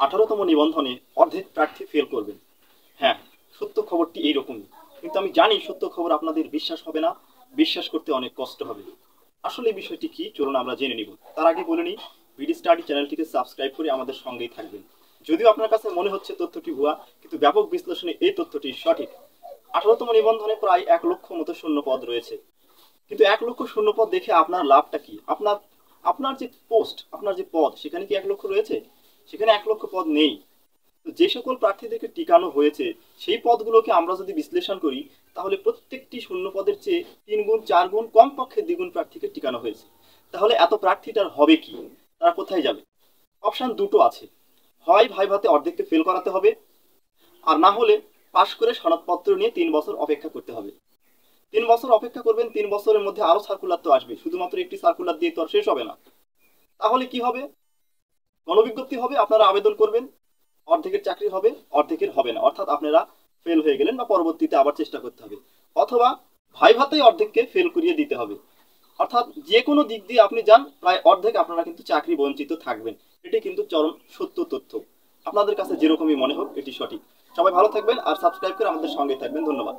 18তম নিবন্ধনে অর্ধেক প্রার্থী ফেল করবেন। হ্যাঁ, সত্য খবরটি এইরকমই। কিন্তু আমি জানি সত্য খবর আপনাদের বিশ্বাস হবে না, বিশ্বাস করতে অনেক কষ্ট হবে। আসলে এই বিষয়টি কি, চলুন আমরা জেনে নিব। তার আগে বলে নিই, বিডি স্টাডি চ্যানেলটিকে সাবস্ক্রাইব করে আমাদের সঙ্গেই থাকবেন। যদিও আপনার কাছে মনে হচ্ছে তথ্যটি ভুয়া, কিন্তু ব্যাপক বিশ্লেষণে এই তথ্যটি সঠিক। 18তম নিবন্ধনে প্রায় 1 লক্ষ মতো শূন্য পদ রয়েছে। কিন্তু 1 লক্ষ শূন্য পদ দেখে আপনার লাভটা কি? আপনার আপনার যে পোস্ট, আপনার যে পদ, সেখানে কি 1 লক্ষ রয়েছে? সেখানে 1 লক্ষ পদ নেই। তো যে সকল প্রার্থীদেরকে টিকানো হয়েছে, সেই পদগুলোকে আমরা যদি বিশ্লেষণ করি, তাহলে প্রত্যেকটি শূন্য পদের চেয়ে 3 গুণ 4 গুণ, কমপক্ষে 2 গুণ প্রার্থীকে টিকানো হয়েছে। তাহলে এত প্রার্থীটার হবে কি? তারা কোথায় যাবে? অপশন দুটো আছে। হয় ভাইভাতে অর্ধেককে ফেল করাতে হবে, আর না হলে পাশ করে সনদপত্র নিয়ে 3 বছর অপেক্ষা করতে হবে। 3 বছর অপেক্ষা করবেন, 3 বছরের মধ্যে আরো সার্কুলার তো আসবে, শুধুমাত্র একটি সার্কুলার দিয়ে তো আর শেষ হবে না। তাহলে কি হবে? গণবিজ্ঞপ্তি হবে, আপনারা আবেদন করবেন, অর্ধেকের চাকরি হবে, অর্ধেকের হবে না, অর্থাৎ আপনারা ফেল হয়ে গেলেন বা পরবর্তীতে আবার চেষ্টা করতে হবে। অথবা ভাইভাতেই অর্ধেককে ফেল করিয়ে দিতে হবে। অর্থাৎ যে কোনো দিক দিয়ে আপনি যান, প্রায় অর্ধেক আপনারা কিন্তু চাকরি বঞ্চিত থাকবেন। এটি কিন্তু চরম সত্য তথ্য। আপনাদের কাছে যেরকমই মনে হোক, এটি সঠিক। সবাই ভালো থাকবেন আর সাবস্ক্রাইব করে আমাদের সঙ্গে থাকবেন। ধন্যবাদ।